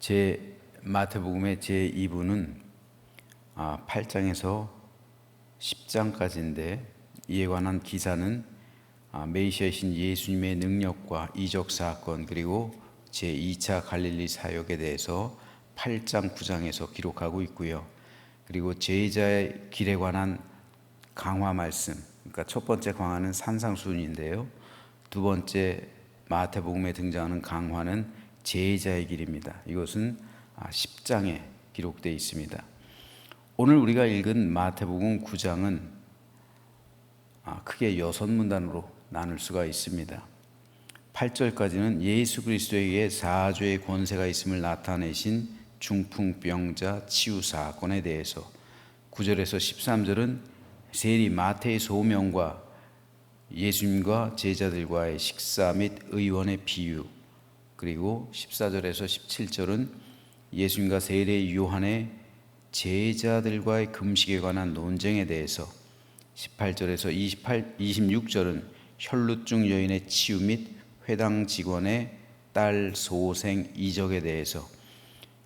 제 마태복음의 제 2부는 8장에서 10장까지인데, 이에 관한 기사는 메시아이신 예수님의 능력과 이적 사건, 그리고 제 2차 갈릴리 사역에 대해서 8장 9장에서 기록하고 있고요. 그리고 제자의 길에 관한 강화 말씀, 그러니까 첫 번째 강화는 산상수훈인데요, 두 번째 마태복음에 등장하는 강화는 제자의 길입니다. 이것은 10장에 기록되어 있습니다. 오늘 우리가 읽은 마태복음 9장은 크게 6문단으로 나눌 수가 있습니다. 8절까지는 예수 그리스도에게 사죄의 권세가 있음을 나타내신 중풍병자 치유 사건에 대해서, 9절에서 13절은 세리 마태의 소명과 예수님과 제자들과의 식사 및 의원의 비유, 그리고 14절에서 17절은 예수님과 세례 요한의 제자들과의 금식에 관한 논쟁에 대해서, 18절에서 26절은 혈루증 여인의 치유 및 회당 직원의 딸 소생 이적에 대해서,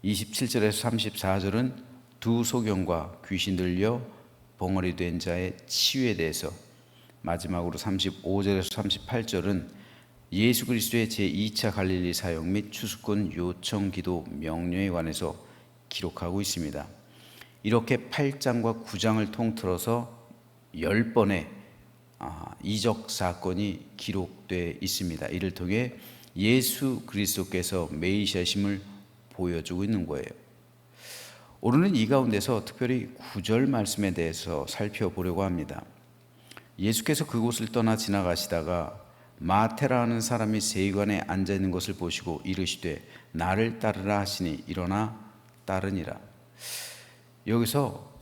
27절에서 34절은 두 소경과 귀신 들려 벙어리 된 자의 치유에 대해서, 마지막으로 35절에서 38절은 예수 그리스도의 제2차 갈릴리 사역 및 추수권 요청 기도 명령에 관해서 기록하고 있습니다. 이렇게 8장과 9장을 통틀어서 10번의 이적 사건이 기록되어 있습니다. 이를 통해 예수 그리스도께서 메시아심을 보여주고 있는 거예요. 오늘은 이 가운데서 특별히 9절 말씀에 대해서 살펴보려고 합니다. 예수께서 그곳을 떠나 지나가시다가 마테라 하는 사람이 세관에 앉아 있는 것을 보시고 이르시되 나를 따르라 하시니 일어나 따르니라. 여기서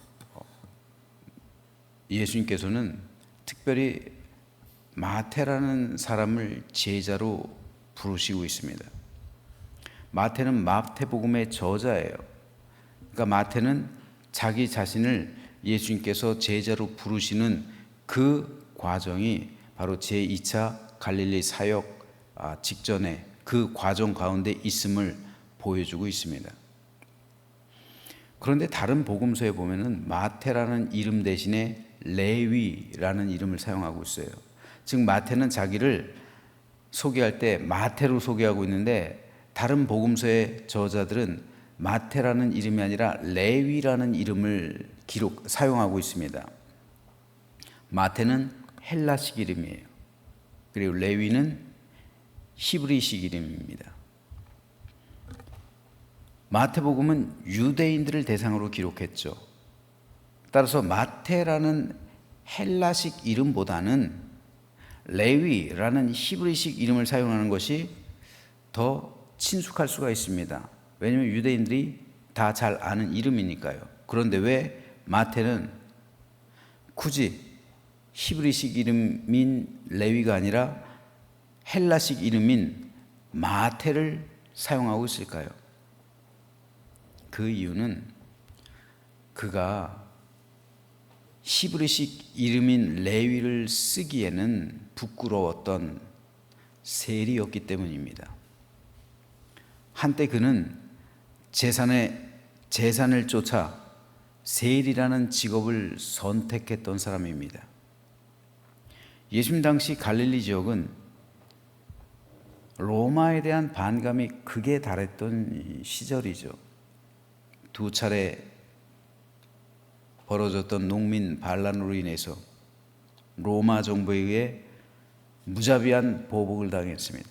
예수님께서는 특별히 마테라는 사람을 제자로 부르시고 있습니다. 마테는 마태복음의 저자예요. 그러니까 마테는 자기 자신을 예수님께서 제자로 부르시는 그 과정이 바로 제2차 갈릴리 사역 직전에 그 과정 가운데 있음을 보여주고 있습니다. 그런데 다른 복음서에 보면은 마태라는 이름 대신에 레위라는 이름을 사용하고 있어요. 즉 마태는 자기를 소개할 때 마태로 소개하고 있는데, 다른 복음서의 저자들은 마태라는 이름이 아니라 레위라는 이름을 사용하고 있습니다. 마태는 헬라식 이름이에요. 그리고 레위는 히브리식 이름입니다. 마태복음은 유대인들을 대상으로 기록했죠. 따라서 마태라는 헬라식 이름보다는 레위라는 히브리식 이름을 사용하는 것이 더 친숙할 수가 있습니다. 왜냐하면 유대인들이 다 잘 아는 이름이니까요. 그런데 왜 마태는 굳이 히브리식 이름인 레위가 아니라 헬라식 이름인 마태를 사용하고 있을까요? 그 이유는 그가 히브리식 이름인 레위를 쓰기에는 부끄러웠던 세리였기 때문입니다. 한때 그는 재산을 쫓아 세리라는 직업을 선택했던 사람입니다. 예수님 당시 갈릴리 지역은 로마에 대한 반감이 극에 달했던 시절이죠. 두 차례 벌어졌던 농민 반란으로 인해서 로마 정부에 의해 무자비한 보복을 당했습니다.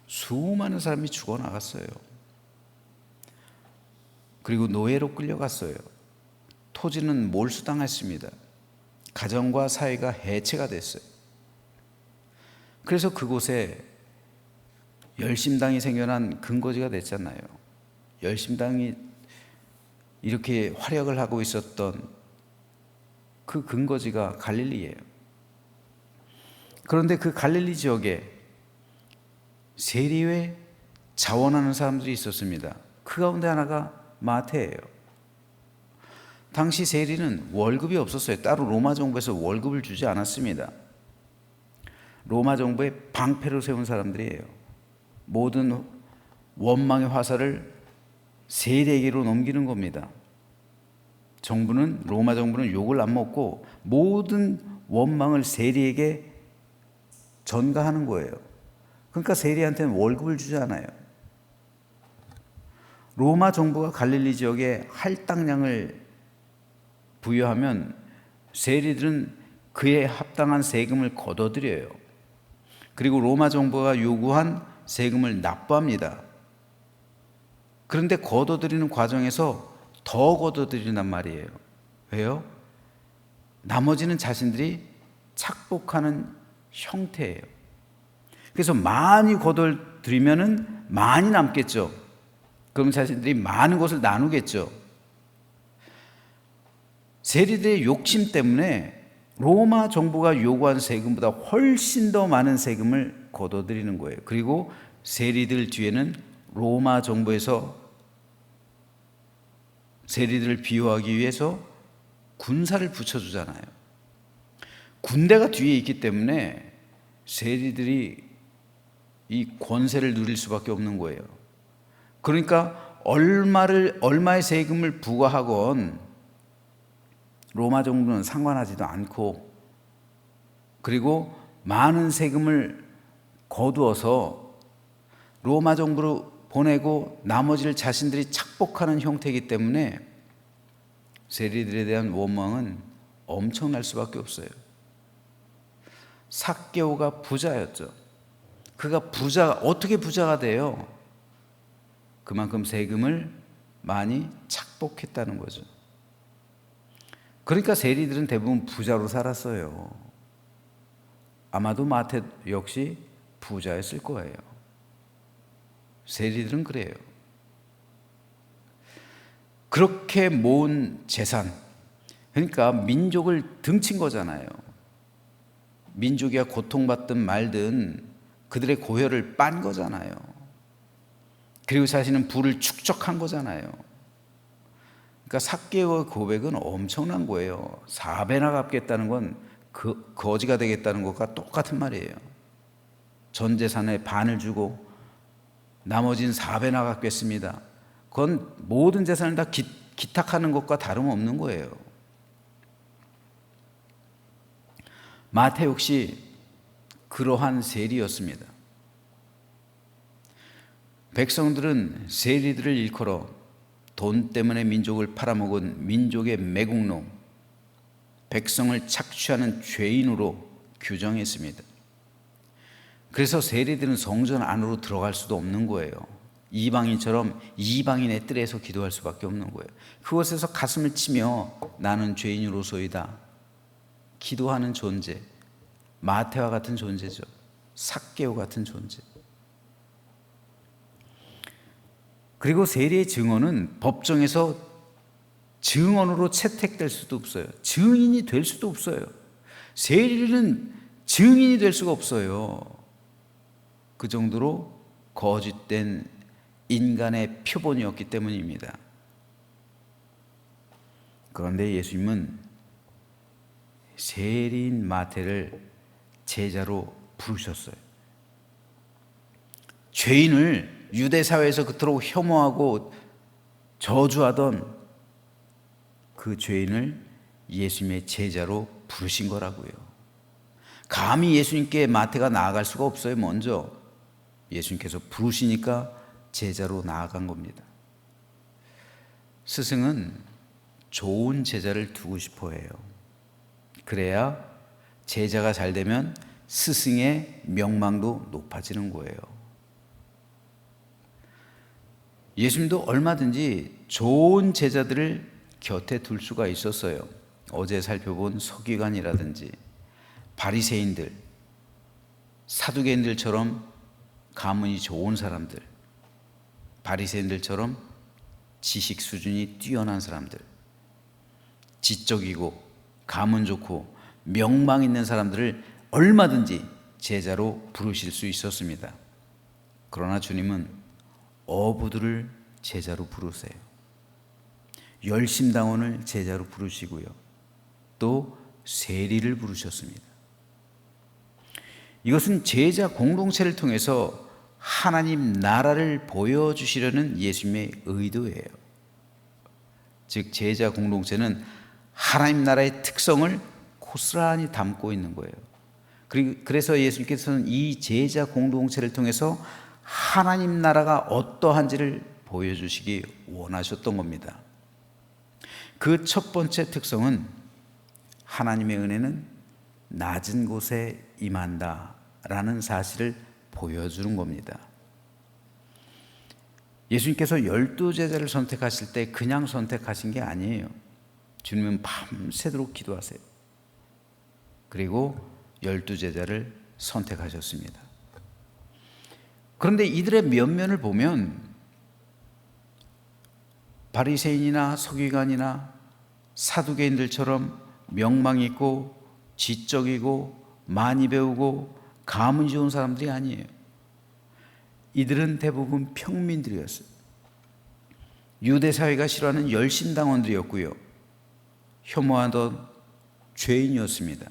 수많은 사람이 죽어나갔어요. 그리고 노예로 끌려갔어요. 토지는 몰수당했습니다. 가정과 사회가 해체가 됐어요. 그래서 그곳에 열심당이 생겨난 근거지가 됐잖아요. 열심당이 이렇게 활약을 하고 있었던 그 근거지가 갈릴리예요. 그런데 그 갈릴리 지역에 세리에 자원하는 사람들이 있었습니다. 그 가운데 하나가 마태예요. 당시 세리는 월급이 없었어요. 따로 로마 정부에서 월급을 주지 않았습니다. 로마 정부의 방패로 세운 사람들이에요. 모든 원망의 화살을 세리에게로 넘기는 겁니다. 로마 정부는 욕을 안 먹고 모든 원망을 세리에게 전가하는 거예요. 그러니까 세리한테는 월급을 주지 않아요. 로마 정부가 갈릴리 지역에 할당량을 부여하면 세리들은 그에 합당한 세금을 걷어들여요. 그리고 로마 정부가 요구한 세금을 납부합니다. 그런데 걷어들이는 과정에서 더 걷어들인단 말이에요. 왜요? 나머지는 자신들이 착복하는 형태예요. 그래서 많이 걷어들이면은 많이 남겠죠. 그럼 자신들이 많은 것을 나누겠죠. 세리들의 욕심 때문에 로마 정부가 요구한 세금보다 훨씬 더 많은 세금을 걷어들이는 거예요. 그리고 세리들 뒤에는 로마 정부에서 세리들을 비호하기 위해서 군사를 붙여주잖아요. 군대가 뒤에 있기 때문에 세리들이 이 권세를 누릴 수밖에 없는 거예요. 그러니까 얼마의 세금을 부과하건 로마 정부는 상관하지도 않고, 그리고 많은 세금을 거두어서 로마 정부로 보내고 나머지를 자신들이 착복하는 형태이기 때문에 세리들에 대한 원망은 엄청날 수밖에 없어요. 삭개오가 부자였죠. 어떻게 부자가 돼요? 그만큼 세금을 많이 착복했다는 거죠. 그러니까 세리들은 대부분 부자로 살았어요. 아마도 마태 역시 부자였을 거예요. 세리들은 그래요. 그렇게 모은 재산, 그러니까 민족을 등친 거잖아요. 민족이 고통받든 말든 그들의 고혈을 빤 거잖아요. 그리고 자신은 부를 축적한 거잖아요. 그러니까 삭개오의 고백은 엄청난 거예요. 4배나 갚겠다는 건 거지가 되겠다는 것과 똑같은 말이에요. 전 재산의 반을 주고 나머지는 4배나 갚겠습니다. 그건 모든 재산을 다 기탁하는 것과 다름없는 거예요. 마태 역시 그러한 세리였습니다. 백성들은 세리들을 일컬어 돈 때문에 민족을 팔아먹은 민족의 매국노, 백성을 착취하는 죄인으로 규정했습니다. 그래서 세리들은 성전 안으로 들어갈 수도 없는 거예요. 이방인처럼 이방인의 뜰에서 기도할 수밖에 없는 거예요. 그곳에서 가슴을 치며 나는 죄인으로소이다 기도하는 존재, 마태와 같은 존재죠. 삭개오 같은 존재. 그리고 세리의 증언은 법정에서 증언으로 채택될 수도 없어요. 증인이 될 수도 없어요. 세리는 증인이 될 수가 없어요. 그 정도로 거짓된 인간의 표본이었기 때문입니다. 그런데 예수님은 세리인 마태를 제자로 부르셨어요. 죄인을 유대 사회에서 그토록 혐오하고 저주하던 그 죄인을 예수님의 제자로 부르신 거라고요. 감히 예수님께 마태가 나아갈 수가 없어요. 먼저 예수님께서 부르시니까 제자로 나아간 겁니다. 스승은 좋은 제자를 두고 싶어 해요. 그래야 제자가 잘 되면 스승의 명망도 높아지는 거예요. 예수님도 얼마든지 좋은 제자들을 곁에 둘 수가 있었어요. 어제 살펴본 서기관이라든지 바리새인들, 사두개인들처럼 가문이 좋은 사람들, 바리새인들처럼 지식 수준이 뛰어난 사람들, 지적이고 가문 좋고 명망 있는 사람들을 얼마든지 제자로 부르실 수 있었습니다. 그러나 주님은 어부들을 제자로 부르세요. 열심당원을 제자로 부르시고요. 또 세리를 부르셨습니다. 이것은 제자 공동체를 통해서 하나님 나라를 보여주시려는 예수님의 의도예요. 즉 제자 공동체는 하나님 나라의 특성을 고스란히 담고 있는 거예요. 그래서 예수님께서는 이 제자 공동체를 통해서 하나님 나라가 어떠한지를 보여주시기 원하셨던 겁니다. 그 첫 번째 특성은 하나님의 은혜는 낮은 곳에 임한다라는 사실을 보여주는 겁니다. 예수님께서 12제자를 선택하실 때 그냥 선택하신 게 아니에요. 주님은 밤새도록 기도하세요. 그리고 12제자를 선택하셨습니다. 그런데 이들의 면면을 보면 바리새인이나 서기관이나 사두개인들처럼 명망 있고 지적이고 많이 배우고 가문이 좋은 사람들이 아니에요. 이들은 대부분 평민들이었어요. 유대 사회가 싫어하는 열심당원들이었고요. 혐오하던 죄인이었습니다.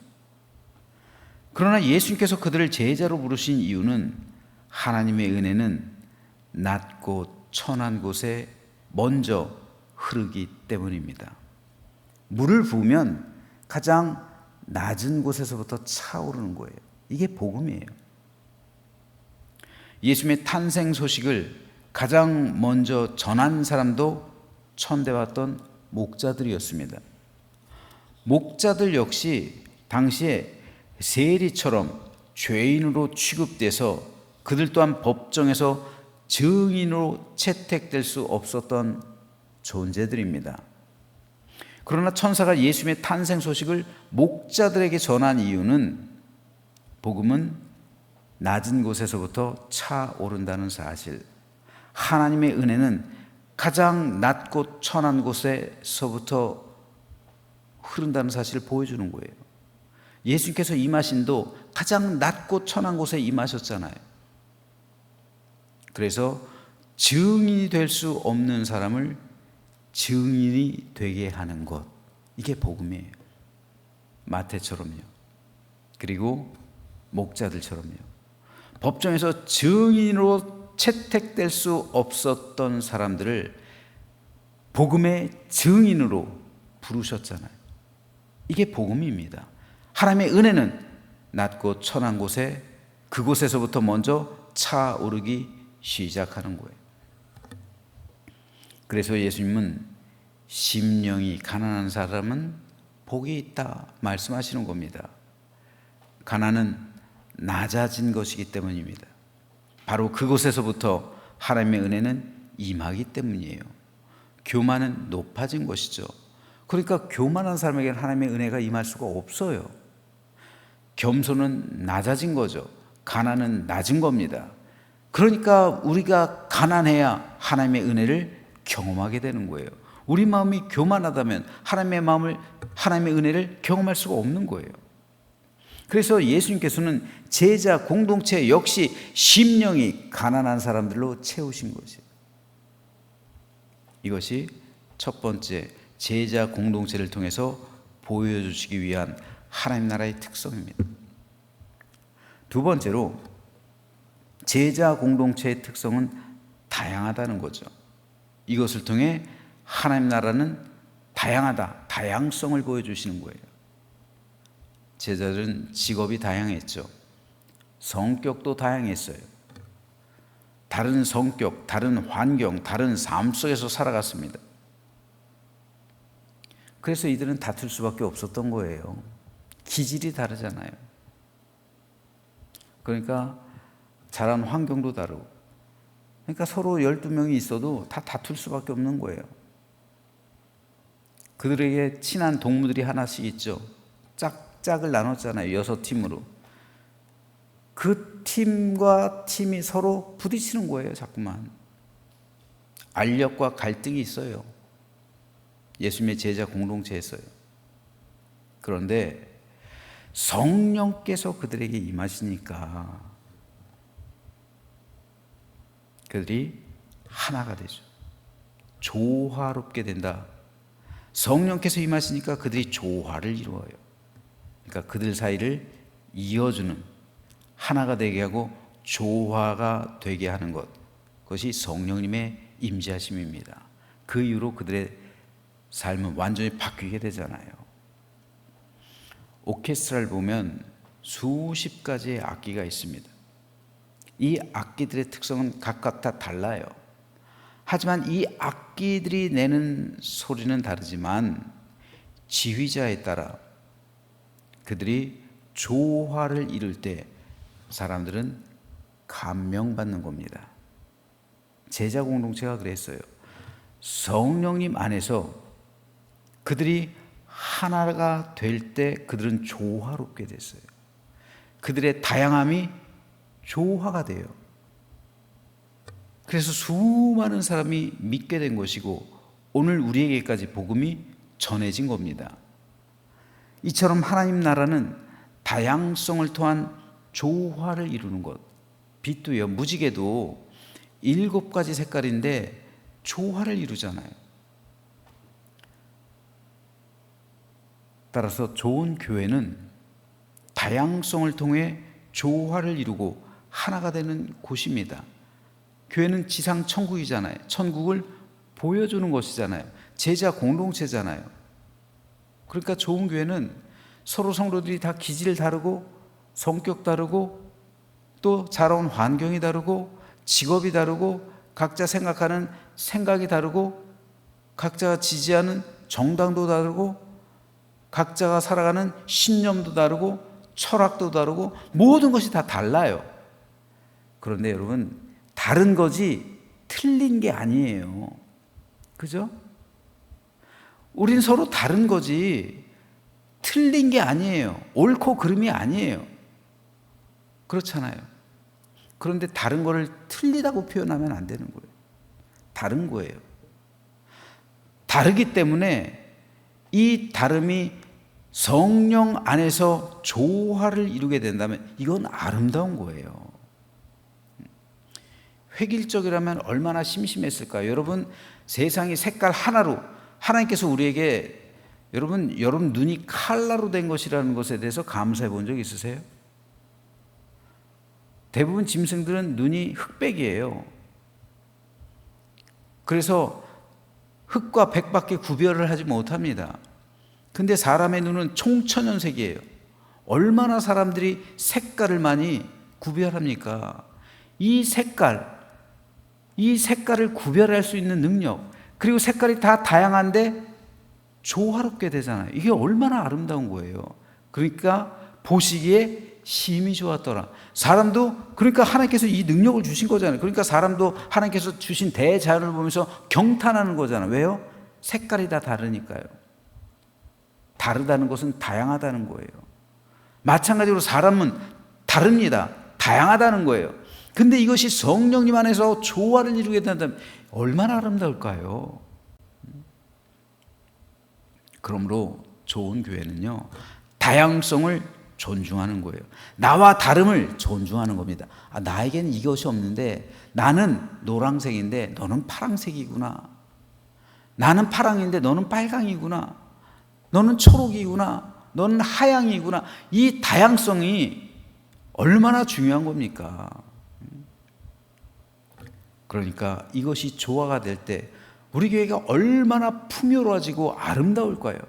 그러나 예수님께서 그들을 제자로 부르신 이유는 하나님의 은혜는 낮고 천한 곳에 먼저 흐르기 때문입니다. 물을 부으면 가장 낮은 곳에서부터 차오르는 거예요. 이게 복음이에요. 예수님의 탄생 소식을 가장 먼저 전한 사람도 천대받던 목자들이었습니다. 목자들 역시 당시에 세리처럼 죄인으로 취급돼서 그들 또한 법정에서 증인으로 채택될 수 없었던 존재들입니다. 그러나 천사가 예수님의 탄생 소식을 목자들에게 전한 이유는 복음은 낮은 곳에서부터 차오른다는 사실, 하나님의 은혜는 가장 낮고 천한 곳에서부터 흐른다는 사실을 보여주는 거예요. 예수님께서 임하신도 가장 낮고 천한 곳에 임하셨잖아요. 그래서 증인이 될 수 없는 사람을 증인이 되게 하는 것, 이게 복음이에요. 마태처럼요. 그리고 목자들처럼요. 법정에서 증인으로 채택될 수 없었던 사람들을 복음의 증인으로 부르셨잖아요. 이게 복음입니다. 하나님의 은혜는 낮고 천한 곳에 그곳에서부터 먼저 차오르기 시작하는 거예요. 그래서 예수님은 심령이 가난한 사람은 복이 있다 말씀하시는 겁니다. 가난은 낮아진 것이기 때문입니다. 바로 그곳에서부터 하나님의 은혜는 임하기 때문이에요. 교만은 높아진 것이죠. 그러니까 교만한 사람에게는 하나님의 은혜가 임할 수가 없어요. 겸손은 낮아진 거죠. 가난은 낮은 겁니다. 그러니까 우리가 가난해야 하나님의 은혜를 경험하게 되는 거예요. 우리 마음이 교만하다면 하나님의 은혜를 경험할 수가 없는 거예요. 그래서 예수님께서는 제자 공동체 역시 심령이 가난한 사람들로 채우신 것이에요. 이것이 첫 번째 제자 공동체를 통해서 보여주시기 위한 하나님 나라의 특성입니다. 두 번째로 제자 공동체의 특성은 다양하다는 거죠. 이것을 통해 하나님 나라는 다양하다, 다양성을 보여주시는 거예요. 제자들은 직업이 다양했죠. 성격도 다양했어요. 다른 성격, 다른 환경, 다른 삶 속에서 살아갔습니다. 그래서 이들은 다툴 수밖에 없었던 거예요. 기질이 다르잖아요. 그러니까 자란 환경도 다르고, 그러니까 서로 12명이 있어도 다 다툴 수밖에 없는 거예요. 그들에게 친한 동무들이 하나씩 있죠. 짝을 나눴잖아요. 6팀으로. 그 팀과 팀이 서로 부딪히는 거예요. 자꾸만. 알력과 갈등이 있어요. 예수님의 제자 공동체에서요. 그런데 성령께서 그들에게 임하시니까 그들이 하나가 되죠. 조화롭게 된다. 성령께서 임하시니까 그들이 조화를 이루어요. 그러니까 그들 사이를 이어주는, 하나가 되게 하고 조화가 되게 하는 것, 그것이 성령님의 임재하심입니다. 그 이후로 그들의 삶은 완전히 바뀌게 되잖아요. 오케스트라를 보면 수십 가지의 악기가 있습니다. 이 악기들의 특성은 각각 다 달라요. 하지만 이 악기들이 내는 소리는 다르지만 지휘자에 따라 그들이 조화를 이룰 때 사람들은 감명받는 겁니다. 제자 공동체가 그랬어요. 성령님 안에서 그들이 하나가 될 때 그들은 조화롭게 됐어요. 그들의 다양함이 조화가 돼요. 그래서 수많은 사람이 믿게 된 것이고 오늘 우리에게까지 복음이 전해진 겁니다. 이처럼 하나님 나라는 다양성을 통한 조화를 이루는 것. 빛도요, 무지개도 7가지 색깔인데 조화를 이루잖아요. 따라서 좋은 교회는 다양성을 통해 조화를 이루고 하나가 되는 곳입니다. 교회는 지상 천국이잖아요. 천국을 보여주는 것이잖아요. 제자 공동체잖아요. 그러니까 좋은 교회는 서로 성도들이 다 기질 다르고 성격 다르고 또 자라온 환경이 다르고 직업이 다르고 각자 생각하는 생각이 다르고 각자가 지지하는 정당도 다르고 각자가 살아가는 신념도 다르고 철학도 다르고 모든 것이 다 달라요. 그런데 여러분, 다른 거지 틀린 게 아니에요. 그죠? 우린 서로 다른 거지 틀린 게 아니에요. 옳고 그름이 아니에요. 그렇잖아요. 그런데 다른 거를 틀리다고 표현하면 안 되는 거예요. 다른 거예요. 다르기 때문에 이 다름이 성령 안에서 조화를 이루게 된다면 이건 아름다운 거예요. 획일적이라면 얼마나 심심했을까요? 여러분, 세상이 색깔 하나로 하나님께서 우리에게 여러분 눈이 칼라로 된 것이라는 것에 대해서 감사해 본 적 있으세요? 대부분 짐승들은 눈이 흑백이에요. 그래서 흑과 백밖에 구별을 하지 못합니다. 근데 사람의 눈은 총천연색이에요. 얼마나 사람들이 색깔을 많이 구별합니까? 이 색깔을 구별할 수 있는 능력, 그리고 색깔이 다 다양한데 조화롭게 되잖아요. 이게 얼마나 아름다운 거예요. 그러니까 보시기에 심히 좋았더라. 사람도 그러니까 하나님께서 이 능력을 주신 거잖아요. 그러니까 사람도 하나님께서 주신 대자연을 보면서 경탄하는 거잖아요. 왜요? 색깔이 다 다르니까요. 다르다는 것은 다양하다는 거예요. 마찬가지로 사람은 다릅니다. 다양하다는 거예요. 근데 이것이 성령님 안에서 조화를 이루게 된다면 얼마나 아름다울까요? 그러므로 좋은 교회는요, 다양성을 존중하는 거예요. 나와 다름을 존중하는 겁니다. 나에게는 이것이 없는데 나는 노란색인데 너는 파란색이구나. 나는 파랑인데 너는 빨강이구나. 너는 초록이구나. 너는 하양이구나. 이 다양성이 얼마나 중요한 겁니까? 그러니까 이것이 조화가 될 때 우리 교회가 얼마나 풍요로워지고 아름다울까요?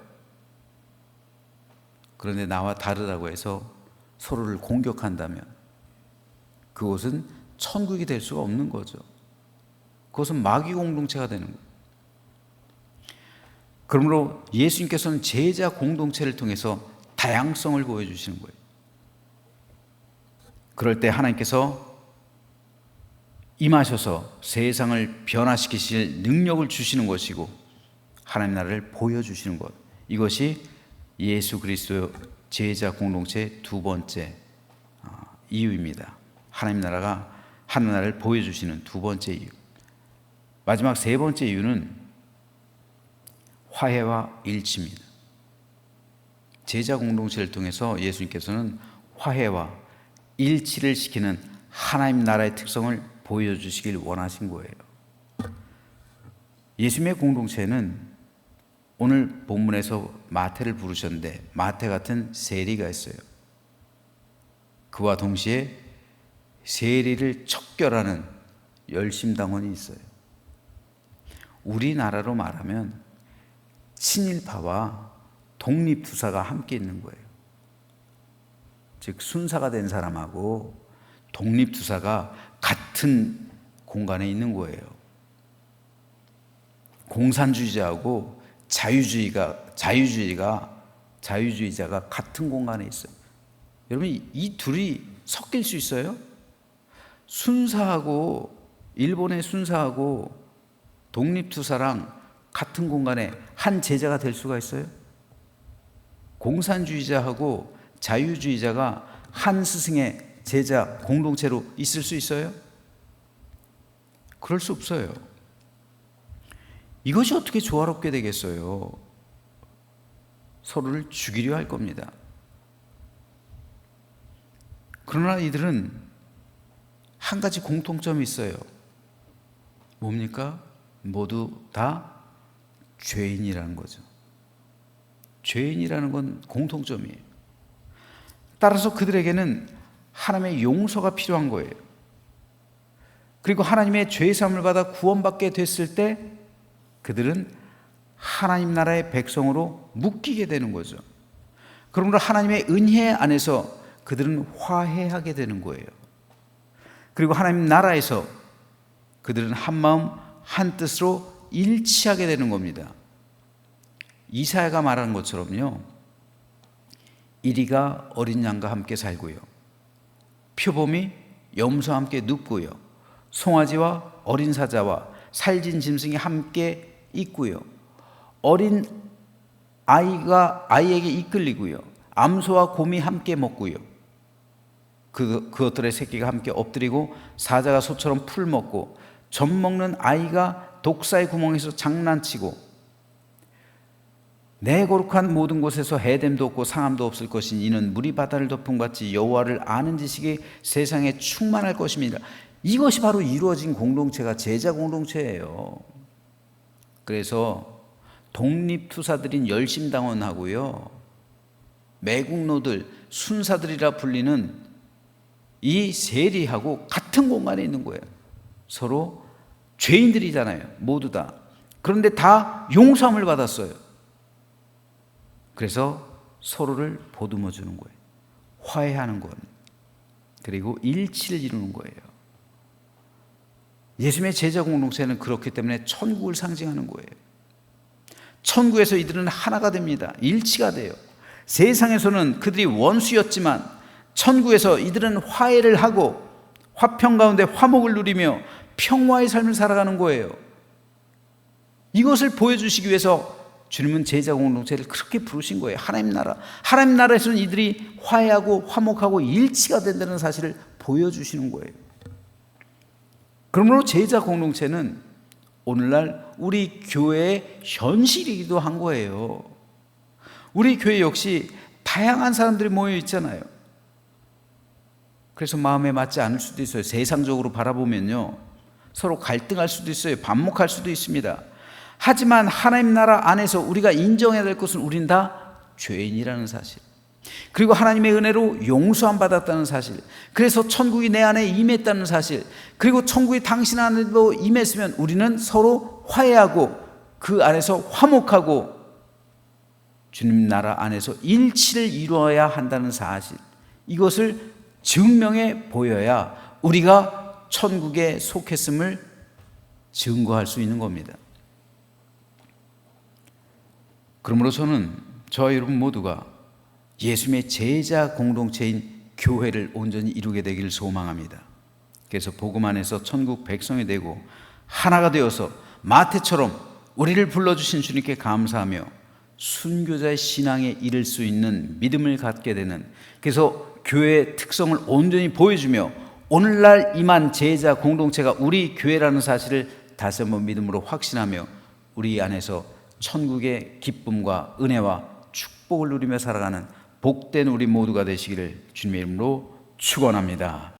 그런데 나와 다르다고 해서 서로를 공격한다면 그것은 천국이 될 수가 없는 거죠. 그것은 마귀 공동체가 되는 거예요. 그러므로 예수님께서는 제자 공동체를 통해서 다양성을 보여주시는 거예요. 그럴 때 하나님께서 임하셔서 세상을 변화시키실 능력을 주시는 것이고 하나님 나라를 보여주시는 것, 이것이 예수 그리스도 제자 공동체의 두 번째 이유입니다. 하나님 나라를 보여주시는 두 번째 이유. 마지막 세 번째 이유는 화해와 일치입니다. 제자 공동체를 통해서 예수님께서는 화해와 일치를 시키는 하나님 나라의 특성을 보여주시길 원하신 거예요. 예수님의 공동체는 오늘 본문에서 마태를 부르셨는데 마태 같은 세리가 있어요. 그와 동시에 세리를 척결하는 열심당원이 있어요. 우리나라로 말하면 친일파와 독립투사가 함께 있는 거예요. 즉 순사가 된 사람하고 독립투사가 같은 공간에 있는 거예요. 공산주의자하고 자유주의자가 같은 공간에 있어요. 여러분, 이 둘이 섞일 수 있어요? 일본의 순사하고 독립투사랑 같은 공간에 한 제자가 될 수가 있어요? 공산주의자하고 자유주의자가 한 스승의 제자 공동체로 있을 수 있어요? 그럴 수 없어요. 이것이 어떻게 조화롭게 되겠어요? 서로를 죽이려 할 겁니다. 그러나 이들은 한 가지 공통점이 있어요. 뭡니까? 모두 다 죄인이라는 거죠. 죄인이라는 건 공통점이에요. 따라서 그들에게는 하나님의 용서가 필요한 거예요. 그리고 하나님의 죄사함을 받아 구원받게 됐을 때 그들은 하나님 나라의 백성으로 묶이게 되는 거죠. 그러므로 하나님의 은혜 안에서 그들은 화해하게 되는 거예요. 그리고 하나님 나라에서 그들은 한 마음 한 뜻으로 일치하게 되는 겁니다. 이사야가 말한 것처럼요, 이리가 어린 양과 함께 살고요, 표범이 염소와 함께 눕고요, 송아지와 어린 사자와 살진 짐승이 함께 있고요, 어린 아이가 아이에게 이끌리고요, 암소와 곰이 함께 먹고요, 그것들의 새끼가 함께 엎드리고 사자가 소처럼 풀 먹고 젖 먹는 아이가 독사의 구멍에서 장난치고 내 거룩한 모든 곳에서 해됨도 없고 상함도 없을 것이니 이는 물이 바다를 덮은 같이 여호와를 아는 지식이 세상에 충만할 것입니다. 이것이 바로 이루어진 공동체가 제자 공동체예요. 그래서 독립투사들인 열심당원하고요, 매국노들, 순사들이라 불리는 이 세리하고 같은 공간에 있는 거예요. 서로 죄인들이잖아요, 모두 다. 그런데 다 용서함을 받았어요. 그래서 서로를 보듬어 주는 거예요. 화해하는 것, 그리고 일치를 이루는 거예요. 예수님의 제자 공동체는 그렇기 때문에 천국을 상징하는 거예요. 천국에서 이들은 하나가 됩니다. 일치가 돼요. 세상에서는 그들이 원수였지만 천국에서 이들은 화해를 하고 화평 가운데 화목을 누리며 평화의 삶을 살아가는 거예요. 이것을 보여주시기 위해서 주님은 제자 공동체를 그렇게 부르신 거예요. 하나님 나라에서는 이들이 화해하고 화목하고 일치가 된다는 사실을 보여주시는 거예요. 그러므로 제자 공동체는 오늘날 우리 교회의 현실이기도 한 거예요. 우리 교회 역시 다양한 사람들이 모여 있잖아요. 그래서 마음에 맞지 않을 수도 있어요. 세상적으로 바라보면요, 서로 갈등할 수도 있어요. 반목할 수도 있습니다. 하지만 하나님 나라 안에서 우리가 인정해야 될 것은 우린 다 죄인이라는 사실, 그리고 하나님의 은혜로 용서함 받았다는 사실, 그래서 천국이 내 안에 임했다는 사실, 그리고 천국이 당신 안에도 임했으면 우리는 서로 화해하고 그 안에서 화목하고 주님 나라 안에서 일치를 이루어야 한다는 사실, 이것을 증명해 보여야 우리가 천국에 속했음을 증거할 수 있는 겁니다. 그러므로 저와 여러분 모두가 예수님의 제자 공동체인 교회를 온전히 이루게 되기를 소망합니다. 그래서 복음 안에서 천국 백성이 되고 하나가 되어서 마태처럼 우리를 불러주신 주님께 감사하며 순교자의 신앙에 이를 수 있는 믿음을 갖게 되는, 그래서 교회의 특성을 온전히 보여주며 오늘날 임한 제자 공동체가 우리 교회라는 사실을 다시 한번 믿음으로 확신하며 우리 안에서 천국의 기쁨과 은혜와 축복을 누리며 살아가는 복된 우리 모두가 되시기를 주님의 이름으로 축원합니다.